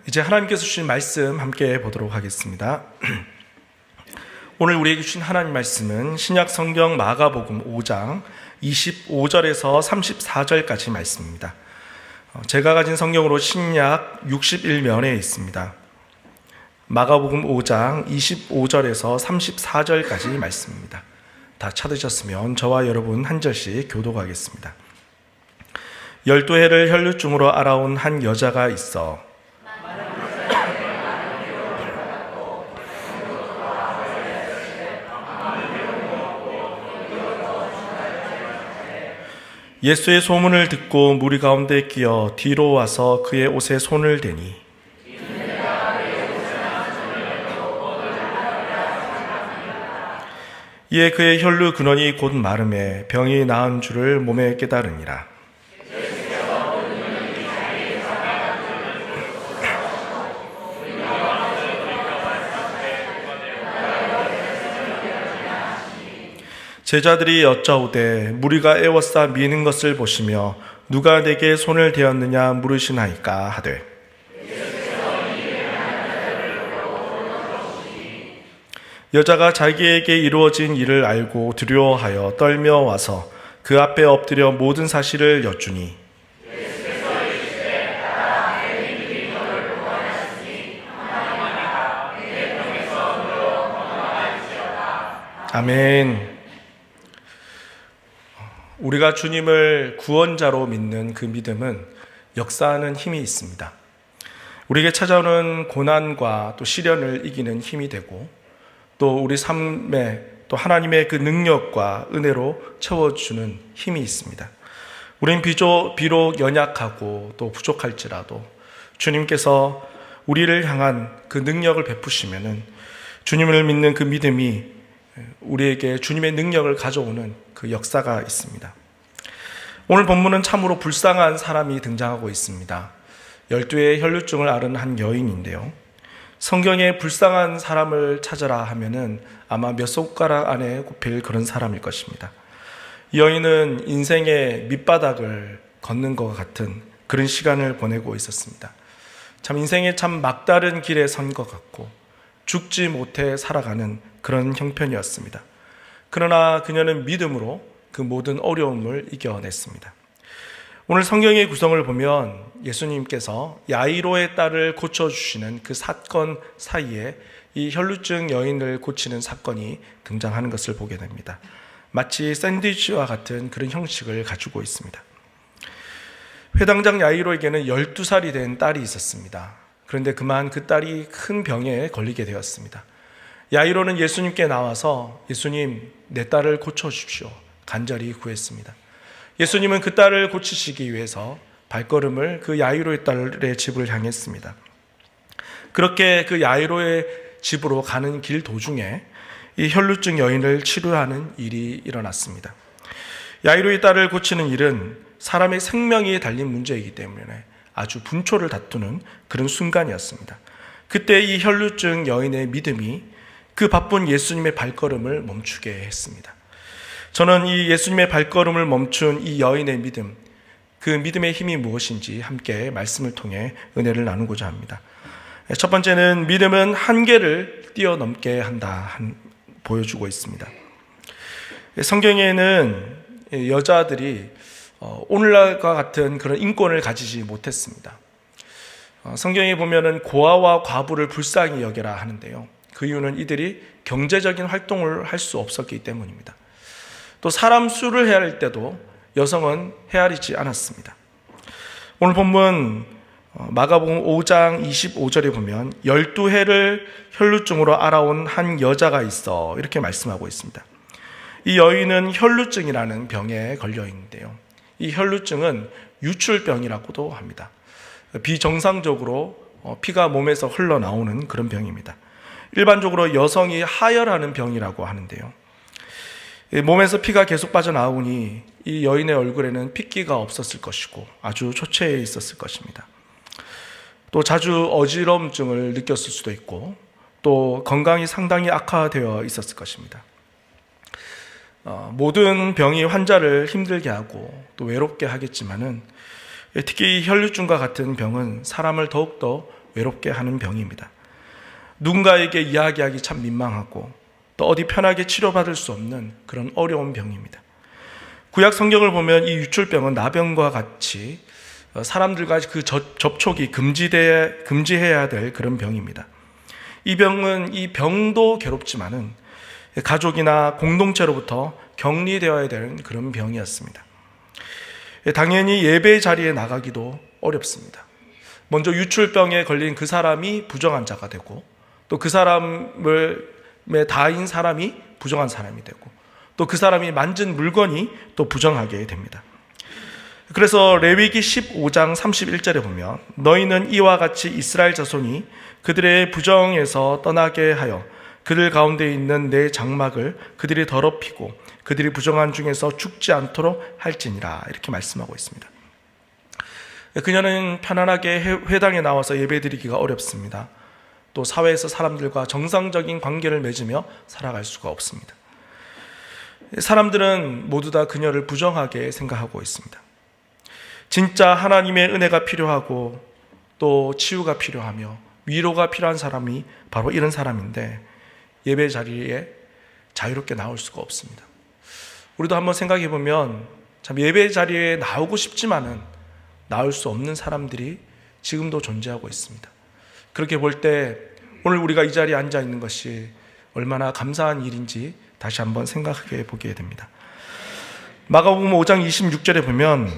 이제 하나님께서 주신 말씀 함께 보도록 하겠습니다. 오늘 우리에게 주신 하나님 말씀은 신약 성경 마가복음 5장 25절에서 34절까지 말씀입니다. 제가 가진 성경으로 신약 61면에 있습니다. 마가복음 5장 25절에서 34절까지 말씀입니다. 다 찾으셨으면 저와 여러분 한 절씩 교독하겠습니다. 12해를 혈루증으로 앓아온 한 여자가 있어 예수의 소문을 듣고 무리 가운데 끼어 뒤로 와서 그의 옷에 손을 대니 이에 그의 혈루 근원이 곧 마름에 병이 나은 줄을 몸에 깨달으니라. 제자들이 여짜오되 무리가 애워싸 미는 것을 보시며 누가 내게 손을 대었느냐 물으시나이까 하되 여자가 자기에게 이루어진 일을 알고 두려워하여 떨며 와서 그 앞에 엎드려 모든 사실을 여쭈니 아멘. 우리가 주님을 구원자로 믿는 그 믿음은 역사하는 힘이 있습니다. 우리에게 찾아오는 고난과 또 시련을 이기는 힘이 되고 또 우리 삶에 또 하나님의 그 능력과 은혜로 채워주는 힘이 있습니다. 우린 비록 연약하고 또 부족할지라도 주님께서 우리를 향한 그 능력을 베푸시면은 주님을 믿는 그 믿음이 우리에게 주님의 능력을 가져오는 그 역사가 있습니다. 오늘 본문은 참으로 불쌍한 사람이 등장하고 있습니다. 12의 혈루증을 앓은 한 여인인데요. 성경에 불쌍한 사람을 찾아라 하면은 아마 몇 손가락 안에 꼽힐 그런 사람일 것입니다. 이 여인은 인생의 밑바닥을 걷는 것 같은 그런 시간을 보내고 있었습니다. 참 인생의 참 막다른 길에 선 것 같고 죽지 못해 살아가는 그런 형편이었습니다. 그러나 그녀는 믿음으로 그 모든 어려움을 이겨냈습니다. 오늘 성경의 구성을 보면 예수님께서 야이로의 딸을 고쳐주시는 그 사건 사이에 이 혈루증 여인을 고치는 사건이 등장하는 것을 보게 됩니다. 마치 샌드위치와 같은 그런 형식을 가지고 있습니다. 회당장 야이로에게는 12살이 된 딸이 있었습니다. 그런데 그만 그 딸이 큰 병에 걸리게 되었습니다. 야이로는 예수님께 나와서 예수님, 내 딸을 고쳐주십시오. 간절히 구했습니다. 예수님은 그 딸을 고치시기 위해서 발걸음을 그 야이로의 딸의 집을 향했습니다. 그렇게 그 야이로의 집으로 가는 길 도중에 이 혈루증 여인을 치료하는 일이 일어났습니다. 야이로의 딸을 고치는 일은 사람의 생명이 달린 문제이기 때문에 아주 분초를 다투는 그런 순간이었습니다. 그때 이 혈루증 여인의 믿음이 그 바쁜 예수님의 발걸음을 멈추게 했습니다. 저는 이 예수님의 발걸음을 멈춘 이 여인의 믿음, 그 믿음의 힘이 무엇인지 함께 말씀을 통해 은혜를 나누고자 합니다. 첫 번째는 믿음은 한계를 뛰어넘게 한다 보여주고 있습니다. 성경에는 여자들이 오늘날과 같은 그런 인권을 가지지 못했습니다. 성경에 보면은 고아와 과부를 불쌍히 여겨라 하는데요. 그 이유는 이들이 경제적인 활동을 할 수 없었기 때문입니다. 또 사람 수를 헤아릴 때도 여성은 헤아리지 않았습니다. 오늘 본문 마가복음 5장 25절에 보면 12해를 혈루증으로 앓아온 한 여자가 있어 이렇게 말씀하고 있습니다. 이 여인은 혈루증이라는 병에 걸려 있는데요. 이 혈루증은 유출병이라고도 합니다. 비정상적으로 피가 몸에서 흘러나오는 그런 병입니다. 일반적으로 여성이 하혈하는 병이라고 하는데요. 몸에서 피가 계속 빠져나오니 이 여인의 얼굴에는 핏기가 없었을 것이고 아주 초췌해 있었을 것입니다. 또 자주 어지럼증을 느꼈을 수도 있고 또 건강이 상당히 악화되어 있었을 것입니다. 모든 병이 환자를 힘들게 하고 또 외롭게 하겠지만은 특히 혈루증과 같은 병은 사람을 더욱더 외롭게 하는 병입니다. 누군가에게 이야기하기 참 민망하고 또 어디 편하게 치료받을 수 없는 그런 어려운 병입니다. 구약 성경을 보면 이 유출병은 나병과 같이 사람들과 그 접촉이 금지해야 될 그런 병입니다. 이 병은 이 병도 괴롭지만은 가족이나 공동체로부터 격리되어야 되는 그런 병이었습니다. 당연히 예배 자리에 나가기도 어렵습니다. 먼저 유출병에 걸린 그 사람이 부정한 자가 되고 또 그 사람을 다인 사람이 부정한 사람이 되고 또 그 사람이 만진 물건이 또 부정하게 됩니다. 그래서 레위기 15장 31절에 보면 너희는 이와 같이 이스라엘 자손이 그들의 부정에서 떠나게 하여 그들 가운데 있는 내 장막을 그들이 더럽히고 그들이 부정한 중에서 죽지 않도록 할지니라 이렇게 말씀하고 있습니다. 그녀는 편안하게 회당에 나와서 예배드리기가 어렵습니다. 또 사회에서 사람들과 정상적인 관계를 맺으며 살아갈 수가 없습니다. 사람들은 모두 다 그녀를 부정하게 생각하고 있습니다. 진짜 하나님의 은혜가 필요하고 또 치유가 필요하며 위로가 필요한 사람이 바로 이런 사람인데 예배 자리에 자유롭게 나올 수가 없습니다. 우리도 한번 생각해 보면 참 예배 자리에 나오고 싶지만은 나올 수 없는 사람들이 지금도 존재하고 있습니다. 그렇게 볼 때 오늘 우리가 이 자리에 앉아 있는 것이 얼마나 감사한 일인지 다시 한번 생각해 보게 됩니다. 마가복음 5장 26절에 보면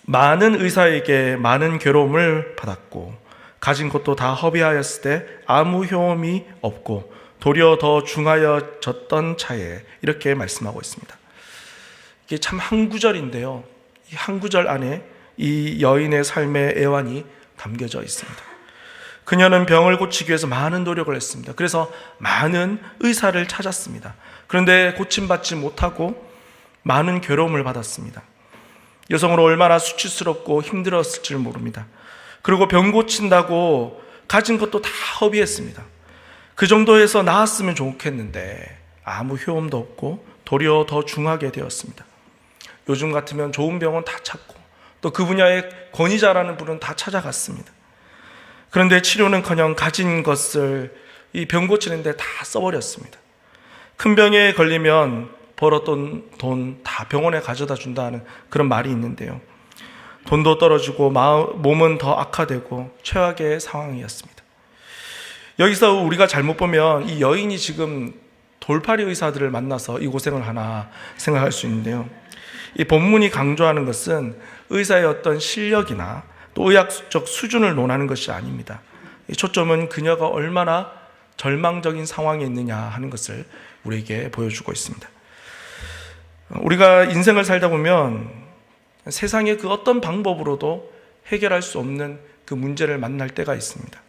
많은 의사에게 많은 괴로움을 받았고 가진 것도 다 허비하였을 때 아무 효험이 없고 도리어 더 중하여졌던 차에 이렇게 말씀하고 있습니다. 이게 참 한 구절인데요. 이 한 구절 안에 이 여인의 삶의 애환이 담겨져 있습니다. 그녀는 병을 고치기 위해서 많은 노력을 했습니다. 그래서 많은 의사를 찾았습니다. 그런데 고침받지 못하고 많은 괴로움을 받았습니다. 여성으로 얼마나 수치스럽고 힘들었을지 모릅니다. 그리고 병 고친다고 가진 것도 다 허비했습니다. 그 정도에서 나았으면 좋겠는데 아무 효험도 없고 도리어 더 중하게 되었습니다. 요즘 같으면 좋은 병원 다 찾고 또 그 분야의 권위자라는 분은 다 찾아갔습니다. 그런데 치료는커녕 가진 것을 이 병 고치는데 다 써버렸습니다. 큰 병에 걸리면 벌었던 돈 다 병원에 가져다 준다는 그런 말이 있는데요. 돈도 떨어지고 몸은 더 악화되고 최악의 상황이었습니다. 여기서 우리가 잘못 보면 이 여인이 지금 돌팔이 의사들을 만나서 이 고생을 하나 생각할 수 있는데요. 이 본문이 강조하는 것은 의사의 어떤 실력이나 또 의학적 수준을 논하는 것이 아닙니다. 초점은 그녀가 얼마나 절망적인 상황에 있느냐 하는 것을 우리에게 보여주고 있습니다. 우리가 인생을 살다 보면 세상의 그 어떤 방법으로도 해결할 수 없는 그 문제를 만날 때가 있습니다.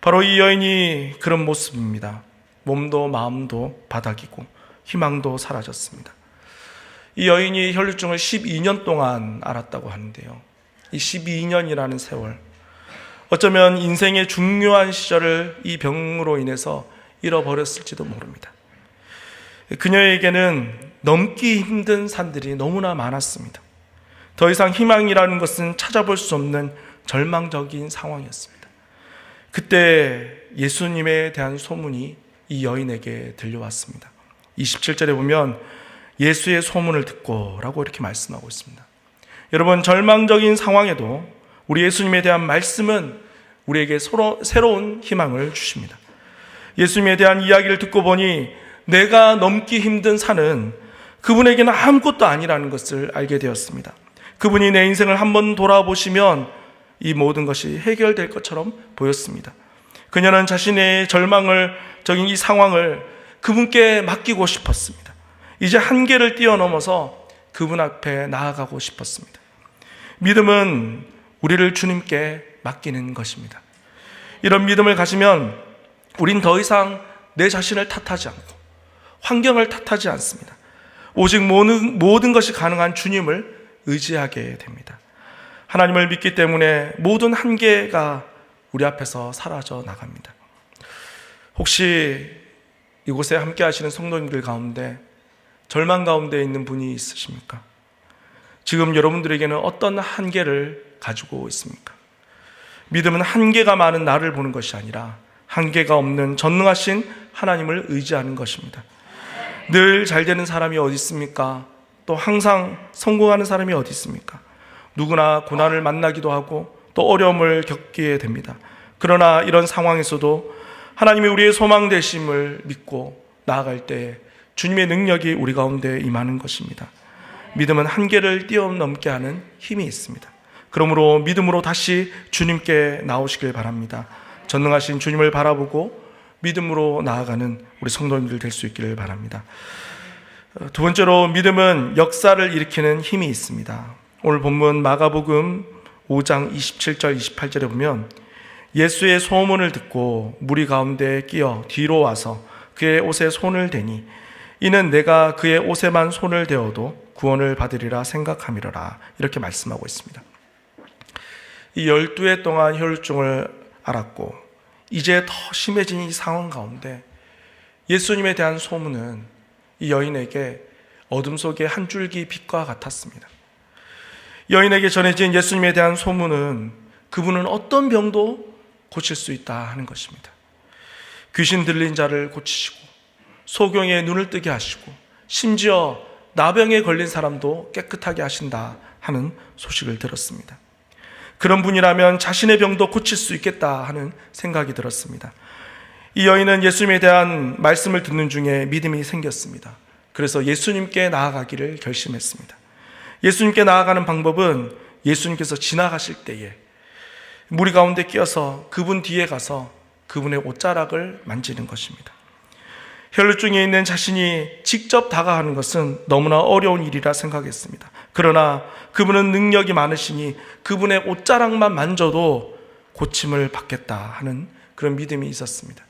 바로 이 여인이 그런 모습입니다. 몸도 마음도 바닥이고 희망도 사라졌습니다. 이 여인이 혈류증을 12년 동안 앓았다고 하는데요. 이 12년이라는 세월, 어쩌면 인생의 중요한 시절을 이 병으로 인해서 잃어버렸을지도 모릅니다. 그녀에게는 넘기 힘든 산들이 너무나 많았습니다. 더 이상 희망이라는 것은 찾아볼 수 없는 절망적인 상황이었습니다. 그때 예수님에 대한 소문이 이 여인에게 들려왔습니다. 27절에 보면 예수의 소문을 듣고 라고 이렇게 말씀하고 있습니다. 여러분, 절망적인 상황에도 우리 예수님에 대한 말씀은 우리에게 새로운 희망을 주십니다. 예수님에 대한 이야기를 듣고 보니 내가 넘기 힘든 산은 그분에게는 아무것도 아니라는 것을 알게 되었습니다. 그분이 내 인생을 한번 돌아보시면 이 모든 것이 해결될 것처럼 보였습니다. 그녀는 자신의 절망적인 이 상황을 그분께 맡기고 싶었습니다. 이제 한계를 뛰어넘어서 그분 앞에 나아가고 싶었습니다. 믿음은 우리를 주님께 맡기는 것입니다. 이런 믿음을 가지면 우린 더 이상 내 자신을 탓하지 않고 환경을 탓하지 않습니다. 오직 모든 것이 가능한 주님을 의지하게 됩니다. 하나님을 믿기 때문에 모든 한계가 우리 앞에서 사라져 나갑니다. 혹시 이곳에 함께 하시는 성도님들 가운데 절망 가운데 있는 분이 있으십니까? 지금 여러분들에게는 어떤 한계를 가지고 있습니까? 믿음은 한계가 많은 나를 보는 것이 아니라 한계가 없는 전능하신 하나님을 의지하는 것입니다. 늘 잘 되는 사람이 어디 있습니까? 또 항상 성공하는 사람이 어디 있습니까? 누구나 고난을 만나기도 하고 또 어려움을 겪게 됩니다. 그러나 이런 상황에서도 하나님이 우리의 소망 되심을 믿고 나아갈 때 주님의 능력이 우리 가운데 임하는 것입니다. 믿음은 한계를 뛰어넘게 하는 힘이 있습니다. 그러므로 믿음으로 다시 주님께 나오시길 바랍니다. 전능하신 주님을 바라보고 믿음으로 나아가는 우리 성도님들 될 수 있기를 바랍니다. 두 번째로 믿음은 역사를 일으키는 힘이 있습니다. 오늘 본문 마가복음 5장 27절 28절에 보면 예수의 소문을 듣고 무리 가운데 끼어 뒤로 와서 그의 옷에 손을 대니 이는 내가 그의 옷에만 손을 대어도 구원을 받으리라 생각함이로라, 이렇게 말씀하고 있습니다. 이 12해 동안 혈루증을 앓았고 이제 더 심해진 이 상황 가운데 예수님에 대한 소문은 이 여인에게 어둠 속의 한 줄기 빛과 같았습니다. 여인에게 전해진 예수님에 대한 소문은 그분은 어떤 병도 고칠 수 있다 하는 것입니다. 귀신 들린 자를 고치시고 소경의 눈을 뜨게 하시고 심지어 나병에 걸린 사람도 깨끗하게 하신다 하는 소식을 들었습니다. 그런 분이라면 자신의 병도 고칠 수 있겠다 하는 생각이 들었습니다. 이 여인은 예수님에 대한 말씀을 듣는 중에 믿음이 생겼습니다. 그래서 예수님께 나아가기를 결심했습니다. 예수님께 나아가는 방법은 예수님께서 지나가실 때에 무리 가운데 끼어서 그분 뒤에 가서 그분의 옷자락을 만지는 것입니다. 혈루증에 있는 자신이 직접 다가가는 것은 너무나 어려운 일이라 생각했습니다. 그러나 그분은 능력이 많으시니 그분의 옷자락만 만져도 고침을 받겠다 하는 그런 믿음이 있었습니다.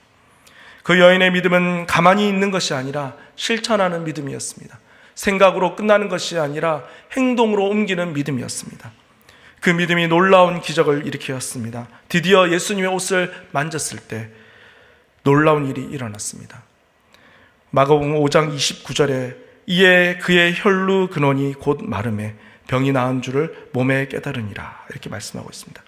그 여인의 믿음은 가만히 있는 것이 아니라 실천하는 믿음이었습니다. 생각으로 끝나는 것이 아니라 행동으로 옮기는 믿음이었습니다. 그 믿음이 놀라운 기적을 일으켰습니다. 드디어 예수님의 옷을 만졌을 때 놀라운 일이 일어났습니다. 마가복음 5장 29절에 이에 그의 혈루 근원이 곧 마름에 병이 나은 줄을 몸에 깨달으니라, 이렇게 말씀하고 있습니다.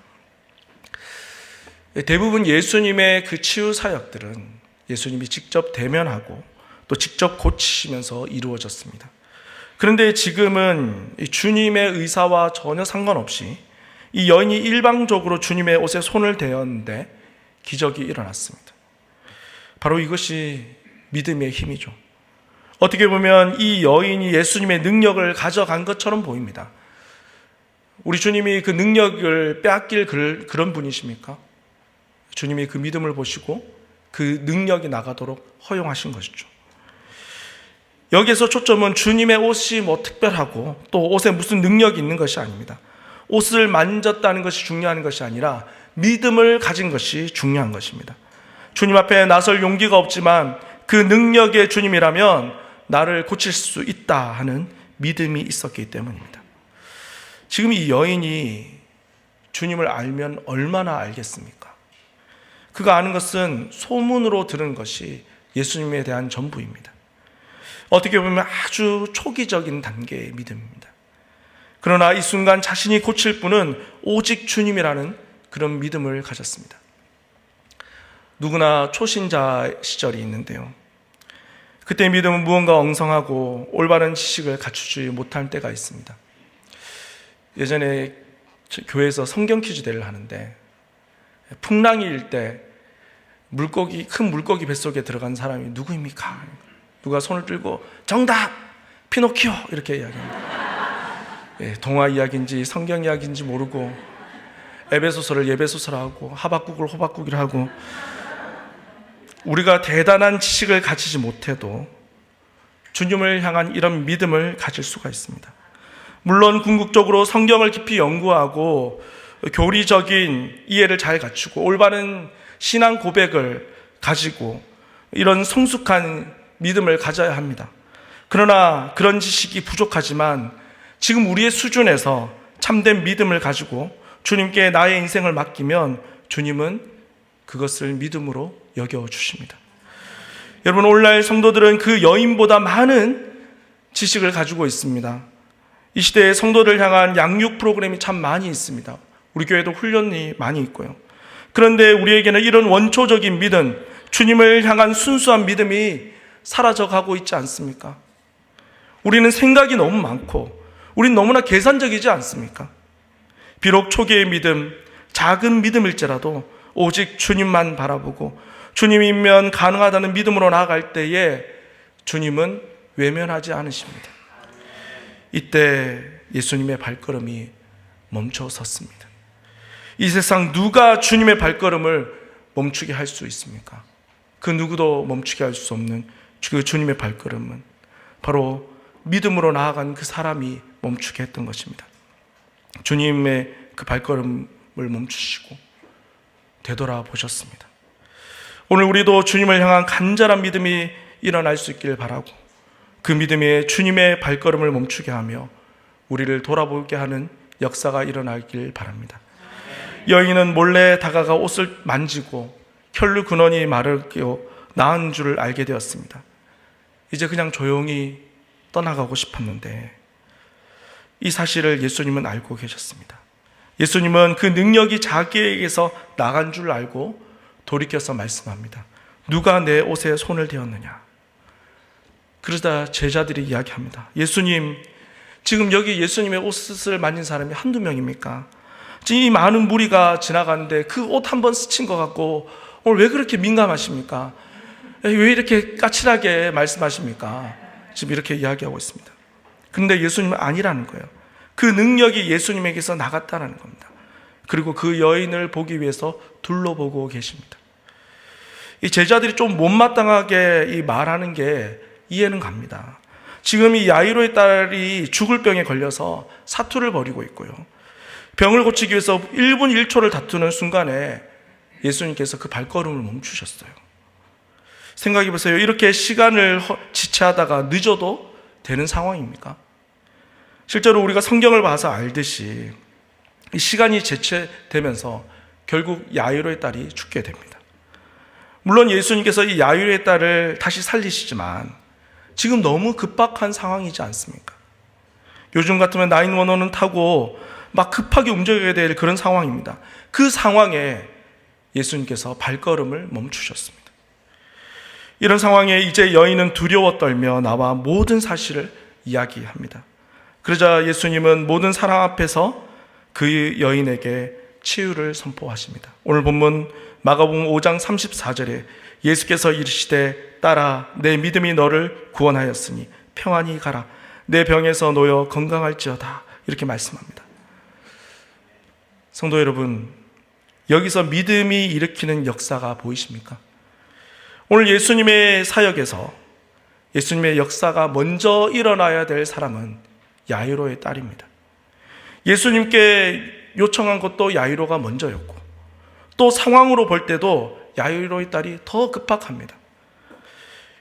대부분 예수님의 그 치유 사역들은 예수님이 직접 대면하고 또 직접 고치시면서 이루어졌습니다. 그런데 지금은 주님의 의사와 전혀 상관없이 이 여인이 일방적으로 주님의 옷에 손을 대었는데 기적이 일어났습니다. 바로 이것이 믿음의 힘이죠. 어떻게 보면 이 여인이 예수님의 능력을 가져간 것처럼 보입니다. 우리 주님이 그 능력을 빼앗길 그런 분이십니까? 주님이 그 믿음을 보시고 그 능력이 나가도록 허용하신 것이죠. 여기에서 초점은 주님의 옷이 뭐 특별하고 또 옷에 무슨 능력이 있는 것이 아닙니다. 옷을 만졌다는 것이 중요한 것이 아니라 믿음을 가진 것이 중요한 것입니다. 주님 앞에 나설 용기가 없지만 그 능력의 주님이라면 나를 고칠 수 있다 하는 믿음이 있었기 때문입니다. 지금 이 여인이 주님을 알면 얼마나 알겠습니까? 그가 아는 것은 소문으로 들은 것이 예수님에 대한 전부입니다. 어떻게 보면 아주 초기적인 단계의 믿음입니다. 그러나 이 순간 자신이 고칠 분은 오직 주님이라는 그런 믿음을 가졌습니다. 누구나 초신자 시절이 있는데요, 그때 믿음은 무언가 엉성하고 올바른 지식을 갖추지 못할 때가 있습니다. 예전에 교회에서 성경 퀴즈 대회를 하는데 풍랑이 일 때 큰 물고기 뱃속에 들어간 사람이 누구입니까? 누가 손을 들고 정답! 피노키오! 이렇게 이야기합니다. 동화 이야기인지 성경 이야기인지 모르고 에베소서를 예배소서라고 하박국을 호박국이라 하고, 우리가 대단한 지식을 가지지 못해도 주님을 향한 이런 믿음을 가질 수가 있습니다. 물론 궁극적으로 성경을 깊이 연구하고 교리적인 이해를 잘 갖추고 올바른 신앙 고백을 가지고 이런 성숙한 믿음을 가져야 합니다. 그러나 그런 지식이 부족하지만 지금 우리의 수준에서 참된 믿음을 가지고 주님께 나의 인생을 맡기면 주님은 그것을 믿음으로 여겨주십니다. 여러분, 오늘날 성도들은 그 여인보다 많은 지식을 가지고 있습니다. 이 시대에 성도를 향한 양육 프로그램이 참 많이 있습니다. 우리 교회도 훈련이 많이 있고요. 그런데 우리에게는 이런 원초적인 믿음, 주님을 향한 순수한 믿음이 사라져가고 있지 않습니까? 우리는 생각이 너무 많고 우린 너무나 계산적이지 않습니까? 비록 초기의 믿음, 작은 믿음일지라도 오직 주님만 바라보고 주님이면 가능하다는 믿음으로 나아갈 때에 주님은 외면하지 않으십니다. 이때 예수님의 발걸음이 멈춰 섰습니다. 이 세상 누가 주님의 발걸음을 멈추게 할 수 있습니까? 그 누구도 멈추게 할 수 없는 그 주님의 발걸음은 바로 믿음으로 나아간 그 사람이 멈추게 했던 것입니다. 주님의 그 발걸음을 멈추시고 되돌아보셨습니다. 오늘 우리도 주님을 향한 간절한 믿음이 일어날 수 있기를 바라고 그 믿음이 주님의 발걸음을 멈추게 하며 우리를 돌아보게 하는 역사가 일어나길 바랍니다. 여인은 몰래 다가가 옷을 만지고 혈루 근원이 마르고 나은 줄을 알게 되었습니다. 이제 그냥 조용히 떠나가고 싶었는데 이 사실을 예수님은 알고 계셨습니다. 예수님은 그 능력이 자기에게서 나간 줄 알고 돌이켜서 말씀합니다. 누가 내 옷에 손을 대었느냐? 그러다 제자들이 이야기합니다. 예수님, 지금 여기 예수님의 옷을 만진 사람이 한두 명입니까? 지금 이 많은 무리가 지나가는데 그 옷 한 번 스친 것 같고 오늘 왜 그렇게 민감하십니까? 왜 이렇게 까칠하게 말씀하십니까? 지금 이렇게 이야기하고 있습니다. 그런데 예수님은 아니라는 거예요. 그 능력이 예수님에게서 나갔다는 겁니다. 그리고 그 여인을 보기 위해서 둘러보고 계십니다. 이 제자들이 좀 못마땅하게 이 말하는 게 이해는 갑니다. 지금 이 야이로의 딸이 죽을 병에 걸려서 사투를 벌이고 있고요. 병을 고치기 위해서 1분 1초를 다투는 순간에 예수님께서 그 발걸음을 멈추셨어요. 생각해 보세요. 이렇게 시간을 지체하다가 늦어도 되는 상황입니까? 실제로 우리가 성경을 봐서 알듯이 이 시간이 지체되면서 결국 야이로의 딸이 죽게 됩니다. 물론 예수님께서 이 야이로의 딸을 다시 살리시지만 지금 너무 급박한 상황이지 않습니까? 요즘 같으면 911은 타고 막 급하게 움직여야 될 그런 상황입니다. 그 상황에 예수님께서 발걸음을 멈추셨습니다. 이런 상황에 이제 여인은 두려워 떨며 나와 모든 사실을 이야기합니다. 그러자 예수님은 모든 사람 앞에서 그 여인에게 치유를 선포하십니다. 오늘 본문 마가복음 5장 34절에 예수께서 이르시되 딸아 내 믿음이 너를 구원하였으니 평안히 가라 내 병에서 놓여 건강할지어다 이렇게 말씀합니다. 성도 여러분, 여기서 믿음이 일으키는 역사가 보이십니까? 오늘 예수님의 사역에서 예수님의 역사가 먼저 일어나야 될 사람은 야이로의 딸입니다. 예수님께 요청한 것도 야이로가 먼저였고 또 상황으로 볼 때도 야이로의 딸이 더 급박합니다.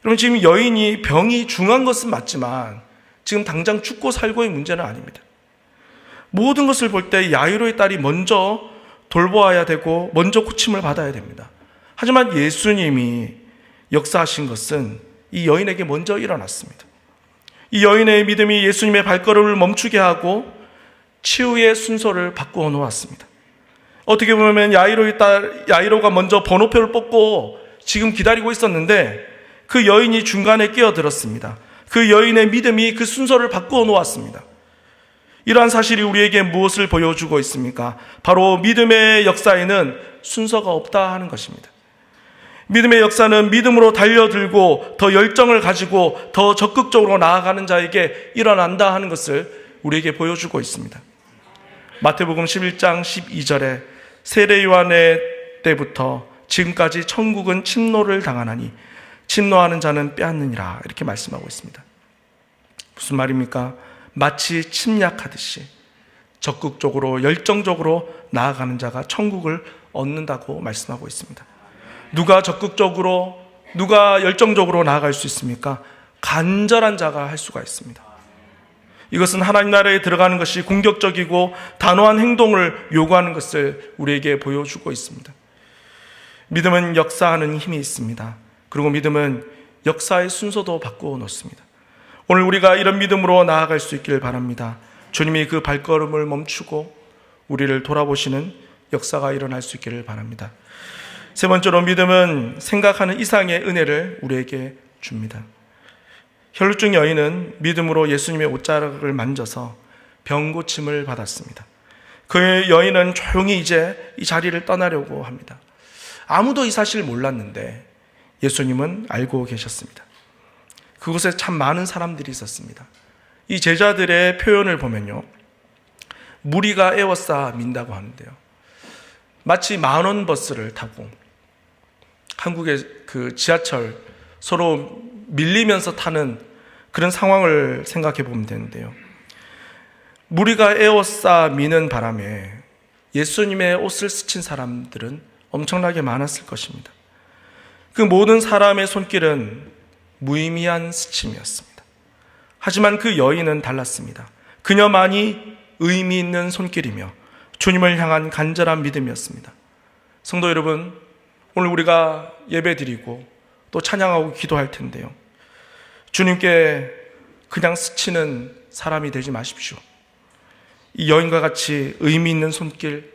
여러분, 지금 여인이 병이 중한 것은 맞지만 지금 당장 죽고 살고의 문제는 아닙니다. 모든 것을 볼 때 야이로의 딸이 먼저 돌보아야 되고 먼저 고침을 받아야 됩니다. 하지만 예수님이 역사하신 것은 이 여인에게 먼저 일어났습니다. 이 여인의 믿음이 예수님의 발걸음을 멈추게 하고 치유의 순서를 바꾸어 놓았습니다. 어떻게 보면 야이로가 먼저 번호표를 뽑고 지금 기다리고 있었는데 그 여인이 중간에 끼어들었습니다. 그 여인의 믿음이 그 순서를 바꾸어 놓았습니다. 이러한 사실이 우리에게 무엇을 보여주고 있습니까? 바로 믿음의 역사에는 순서가 없다 하는 것입니다. 믿음의 역사는 믿음으로 달려들고 더 열정을 가지고 더 적극적으로 나아가는 자에게 일어난다 하는 것을 우리에게 보여주고 있습니다. 마태복음 11장 12절에 세례 요한의 때부터 지금까지 천국은 침노를 당하나니 침노하는 자는 빼앗느니라 이렇게 말씀하고 있습니다. 무슨 말입니까? 마치 침략하듯이 적극적으로 열정적으로 나아가는 자가 천국을 얻는다고 말씀하고 있습니다. 누가 적극적으로 누가 열정적으로 나아갈 수 있습니까? 간절한 자가 할 수가 있습니다. 이것은 하나님 나라에 들어가는 것이 공격적이고 단호한 행동을 요구하는 것을 우리에게 보여주고 있습니다. 믿음은 역사하는 힘이 있습니다. 그리고 믿음은 역사의 순서도 바꾸어 놓습니다. 오늘 우리가 이런 믿음으로 나아갈 수 있기를 바랍니다. 주님이 그 발걸음을 멈추고 우리를 돌아보시는 역사가 일어날 수 있기를 바랍니다. 세 번째로 믿음은 생각하는 이상의 은혜를 우리에게 줍니다. 혈루증 여인은 믿음으로 예수님의 옷자락을 만져서 병 고침을 받았습니다. 그 여인은 조용히 이제 이 자리를 떠나려고 합니다. 아무도 이 사실을 몰랐는데 예수님은 알고 계셨습니다. 그곳에 참 많은 사람들이 있었습니다. 이 제자들의 표현을 보면요, 무리가 에워싸 민다고 하는데요, 마치 만원 버스를 타고 한국의 그 지하철 서로 밀리면서 타는 그런 상황을 생각해 보면 되는데요, 무리가 에워싸 미는 바람에 예수님의 옷을 스친 사람들은 엄청나게 많았을 것입니다. 그 모든 사람의 손길은 무의미한 스침이었습니다. 하지만 그 여인은 달랐습니다. 그녀만이 의미 있는 손길이며 주님을 향한 간절한 믿음이었습니다. 성도 여러분, 오늘 우리가 예배드리고 또 찬양하고 기도할 텐데요, 주님께 그냥 스치는 사람이 되지 마십시오. 이 여인과 같이 의미 있는 손길,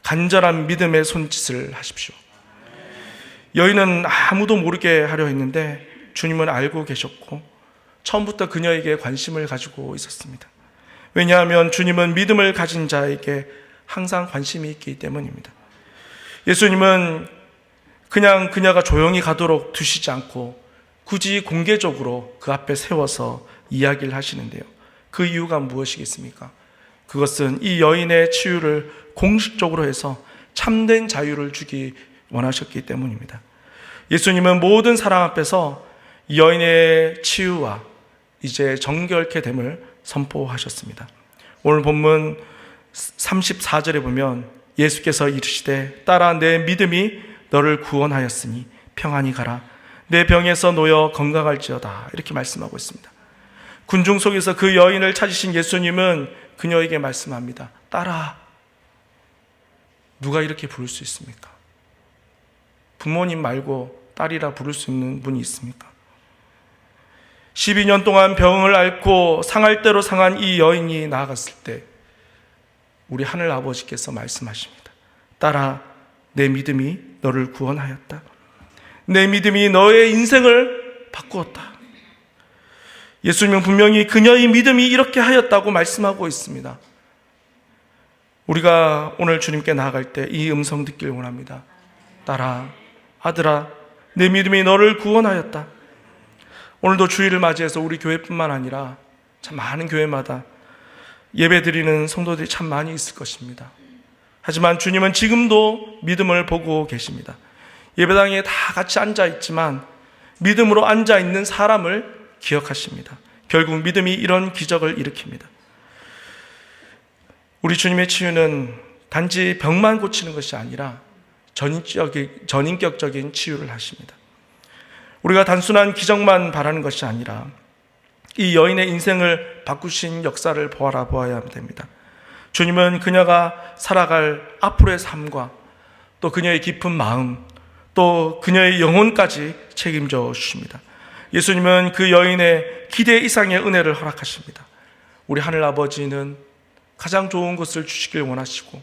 간절한 믿음의 손짓을 하십시오. 여인은 아무도 모르게 하려 했는데 주님은 알고 계셨고 처음부터 그녀에게 관심을 가지고 있었습니다. 왜냐하면 주님은 믿음을 가진 자에게 항상 관심이 있기 때문입니다. 예수님은 그냥 그녀가 조용히 가도록 두시지 않고 굳이 공개적으로 그 앞에 세워서 이야기를 하시는데요, 그 이유가 무엇이겠습니까? 그것은 이 여인의 치유를 공식적으로 해서 참된 자유를 주기 원하셨기 때문입니다. 예수님은 모든 사람 앞에서 이 여인의 치유와 이제 정결케 됨을 선포하셨습니다. 오늘 본문 34절에 보면 예수께서 이르시되 딸아, 내 믿음이 너를 구원하였으니 평안히 가라. 내 병에서 놓여 건강할지어다. 이렇게 말씀하고 있습니다. 군중 속에서 그 여인을 찾으신 예수님은 그녀에게 말씀합니다. 딸아. 누가 이렇게 부를 수 있습니까? 부모님 말고 딸이라 부를 수 있는 분이 있습니까? 12년 동안 병을 앓고 상할 대로 상한 이 여인이 나아갔을 때 우리 하늘 아버지께서 말씀하십니다. 딸아, 내 믿음이 너를 구원하였다. 내 믿음이 너의 인생을 바꾸었다. 예수님은 분명히 그녀의 믿음이 이렇게 하였다고 말씀하고 있습니다. 우리가 오늘 주님께 나아갈 때 이 음성 듣기를 원합니다. 딸아, 아들아, 내 믿음이 너를 구원하였다. 오늘도 주일을 맞이해서 우리 교회뿐만 아니라 참 많은 교회마다 예배드리는 성도들이 참 많이 있을 것입니다. 하지만 주님은 지금도 믿음을 보고 계십니다. 예배당에 다 같이 앉아있지만 믿음으로 앉아있는 사람을 기억하십니다. 결국 믿음이 이런 기적을 일으킵니다. 우리 주님의 치유는 단지 병만 고치는 것이 아니라 전인격적인 치유를 하십니다. 우리가 단순한 기적만 바라는 것이 아니라 이 여인의 인생을 바꾸신 역사를 보아야 됩니다. 주님은 그녀가 살아갈 앞으로의 삶과 또 그녀의 깊은 마음, 또 그녀의 영혼까지 책임져 주십니다. 예수님은 그 여인의 기대 이상의 은혜를 허락하십니다. 우리 하늘 아버지는 가장 좋은 것을 주시길 원하시고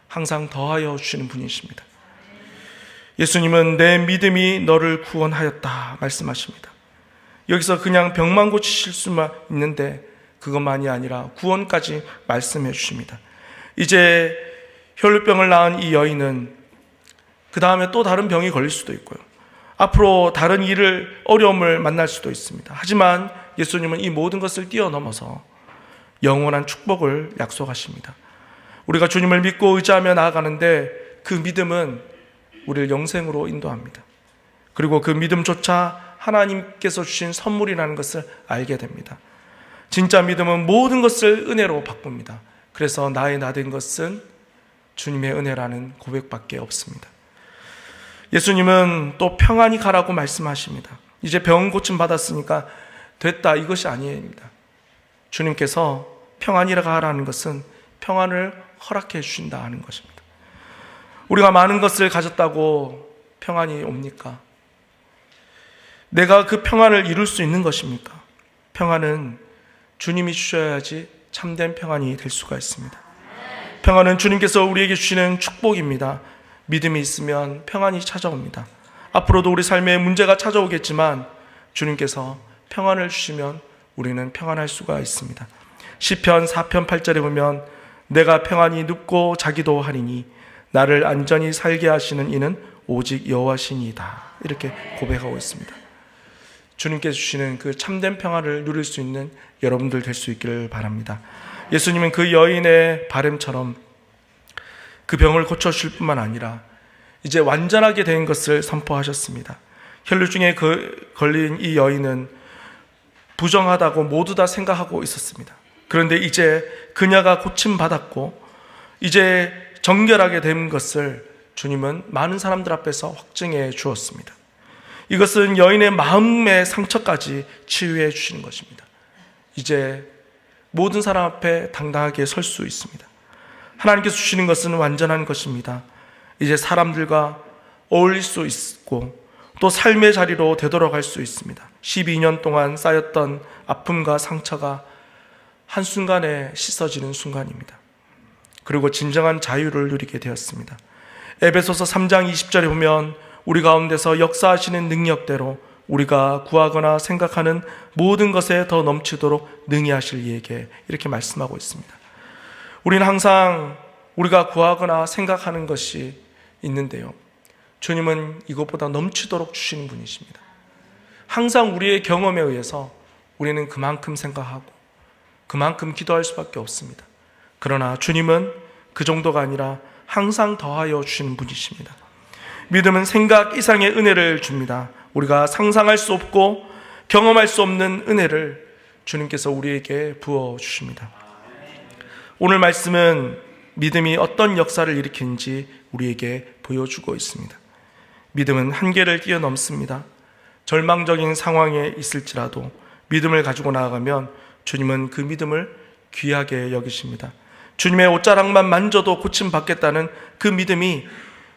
항상 더하여 주시는 분이십니다. 예수님은 내 믿음이 너를 구원하였다 말씀하십니다. 여기서 그냥 병만 고치실 수만 있는데 그것만이 아니라 구원까지 말씀해 주십니다. 이제 혈루병을 낳은 이 여인은 그 다음에 또 다른 병이 걸릴 수도 있고요, 앞으로 다른 어려움을 만날 수도 있습니다. 하지만 예수님은 이 모든 것을 뛰어넘어서 영원한 축복을 약속하십니다. 우리가 주님을 믿고 의지하며 나아가는데 그 믿음은 우리를 영생으로 인도합니다. 그리고 그 믿음조차 하나님께서 주신 선물이라는 것을 알게 됩니다. 진짜 믿음은 모든 것을 은혜로 바꿉니다. 그래서 나의 나 된 것은 주님의 은혜라는 고백밖에 없습니다. 예수님은 또 평안히 가라고 말씀하십니다. 이제 병 고침 받았으니까 됐다, 이것이 아닙니다. 주님께서 평안히 가라는 것은 평안을 허락해 주신다 하는 것입니다. 우리가 많은 것을 가졌다고 평안이 옵니까? 내가 그 평안을 이룰 수 있는 것입니까? 평안은 주님이 주셔야지 참된 평안이 될 수가 있습니다. 평안은 주님께서 우리에게 주시는 축복입니다. 믿음이 있으면 평안이 찾아옵니다. 앞으로도 우리 삶에 문제가 찾아오겠지만 주님께서 평안을 주시면 우리는 평안할 수가 있습니다. 시편 4편 8절에 보면 내가 평안히 눕고 자기도 하리니 나를 안전히 살게 하시는 이는 오직 여호와시니이다. 이렇게 고백하고 있습니다. 주님께서 주시는 그 참된 평안을 누릴 수 있는 여러분들 될 수 있기를 바랍니다. 예수님은 그 여인의 바램처럼 그 병을 고쳐주실 뿐만 아니라 이제 완전하게 된 것을 선포하셨습니다. 혈루증에 걸린 이 여인은 부정하다고 모두 다 생각하고 있었습니다. 그런데 이제 그녀가 고침받았고 이제 정결하게 된 것을 주님은 많은 사람들 앞에서 확증해 주었습니다. 이것은 여인의 마음의 상처까지 치유해 주시는 것입니다. 이제 모든 사람 앞에 당당하게 설 수 있습니다. 하나님께서 주시는 것은 완전한 것입니다. 이제 사람들과 어울릴 수 있고 또 삶의 자리로 되돌아갈 수 있습니다. 12년 동안 쌓였던 아픔과 상처가 한순간에 씻어지는 순간입니다. 그리고 진정한 자유를 누리게 되었습니다. 에베소서 3장 20절에 보면 우리 가운데서 역사하시는 능력대로 우리가 구하거나 생각하는 모든 것에 더 넘치도록 능히 하실 이에게 이렇게 말씀하고 있습니다. 우리는 항상 우리가 구하거나 생각하는 것이 있는데요, 주님은 이것보다 넘치도록 주시는 분이십니다. 항상 우리의 경험에 의해서 우리는 그만큼 생각하고 그만큼 기도할 수밖에 없습니다. 그러나 주님은 그 정도가 아니라 항상 더하여 주시는 분이십니다. 믿음은 생각 이상의 은혜를 줍니다. 우리가 상상할 수 없고 경험할 수 없는 은혜를 주님께서 우리에게 부어주십니다. 오늘 말씀은 믿음이 어떤 역사를 일으키는지 우리에게 보여주고 있습니다. 믿음은 한계를 뛰어넘습니다. 절망적인 상황에 있을지라도 믿음을 가지고 나아가면 주님은 그 믿음을 귀하게 여기십니다. 주님의 옷자락만 만져도 고침받겠다는 그 믿음이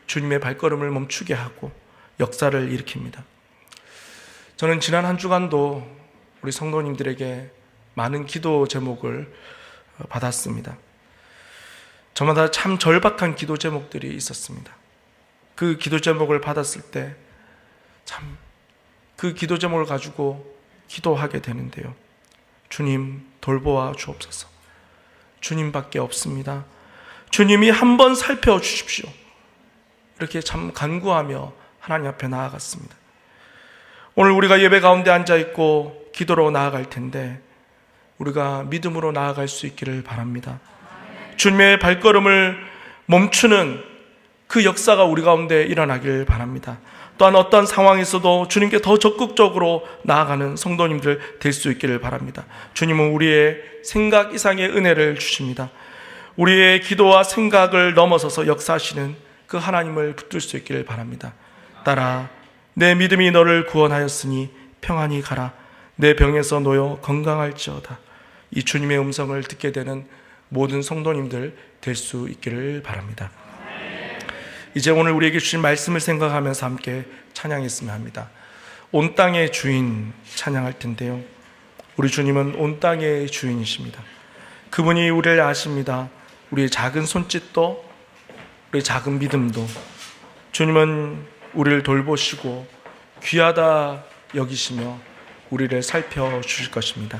주님의 발걸음을 멈추게 하고 역사를 일으킵니다. 저는 지난 한 주간도 우리 성도님들에게 많은 기도 제목을 받았습니다. 저마다 참 절박한 기도 제목들이 있었습니다. 그 기도 제목을 받았을 때 참 그 기도 제목을 가지고 기도하게 되는데요, 주님 돌보아 주옵소서. 주님밖에 없습니다. 주님이 한번 살펴주십시오. 이렇게 참 간구하며 하나님 앞에 나아갔습니다. 오늘 우리가 예배 가운데 앉아있고 기도로 나아갈 텐데 우리가 믿음으로 나아갈 수 있기를 바랍니다. 주님의 발걸음을 멈추는 그 역사가 우리 가운데 일어나길 바랍니다. 또한 어떤 상황에서도 주님께 더 적극적으로 나아가는 성도님들 될 수 있기를 바랍니다. 주님은 우리의 생각 이상의 은혜를 주십니다. 우리의 기도와 생각을 넘어서서 역사하시는 그 하나님을 붙들 수 있기를 바랍니다. 따라 내 믿음이 너를 구원하였으니 평안히 가라. 내 병에서 놓여 건강할지어다. 이 주님의 음성을 듣게 되는 모든 성도님들 될 수 있기를 바랍니다. 이제 오늘 우리에게 주신 말씀을 생각하면서 함께 찬양했으면 합니다. 온 땅의 주인 찬양할 텐데요, 우리 주님은 온 땅의 주인이십니다. 그분이 우리를 아십니다. 우리의 작은 손짓도 우리의 작은 믿음도 주님은 우리를 돌보시고 귀하다 여기시며 우리를 살펴주실 것입니다.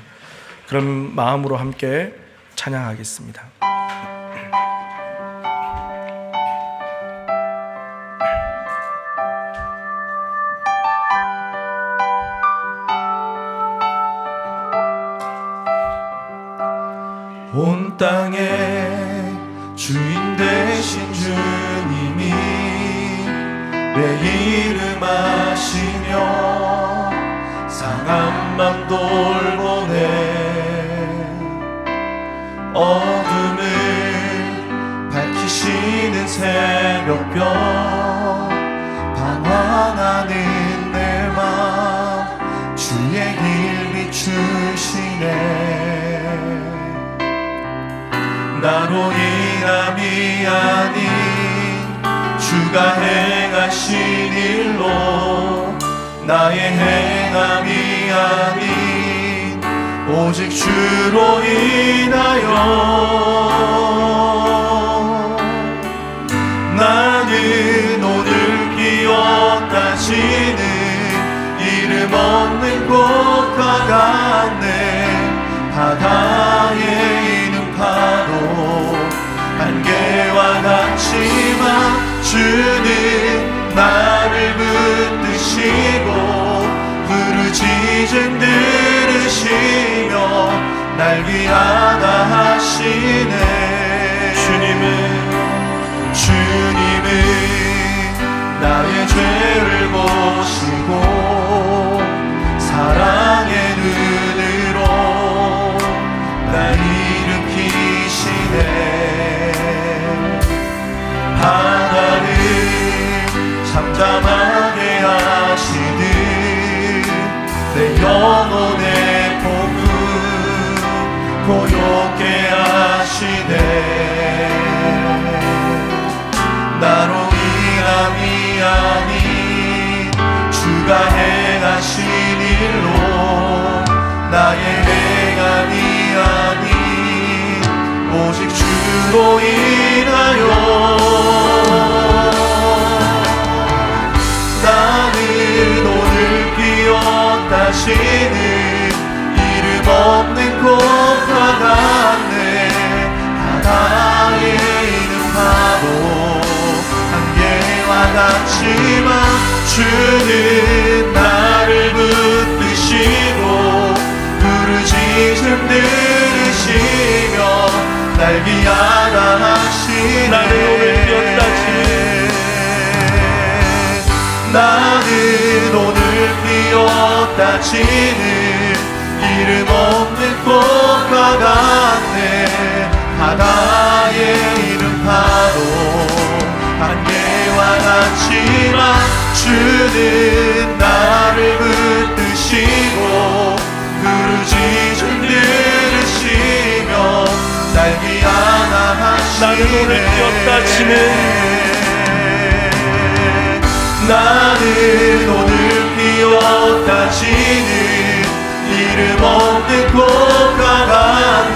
그런 마음으로 함께 찬양하겠습니다. 온 땅의 주인 되신 주님이 내 이름 아시며 상한 맘 돌보네. 어둠을 밝히시는 새벽별 방황하는 내 맘 주의 길 비추시네. 나로 인함이 아닌 주가 행하신 일로 나의 행함이 아닌 오직 주로 인하여 나는 없는 꽃과 같네. 바다에 있는 파도 안개와 같지만 주는 나를 붙드시고 부르짖음 들으시며 날 위하다 하시네. 주님은 나의 죄를 보시고 사랑의 눈으로 날 일으키시네. 바다를 잠잠하게 하시듯 내 영혼의 폭우 고요케 하시네. 나로 인함이 아닌 주가 행하신 일로 나의 행함이 아닌 오직 주로 인하여 나는 오늘 피었다시는 이름 없는 꽃과 같네. 바다에 있는 파도 안개와 같지만 주는 나를 붙드시고 부르짖음 들으시며 날 위하다 하시네. 나는 오늘 피었다 지는 이름 없는 꽃과 같네. 바다에 있는 파도 안개와 같지만 주는 나를 붙드시고 부르짖음 들으시며 날 위하다 하시네. 나는 오늘 피었다 지는 이름 없는 꽃과 같네.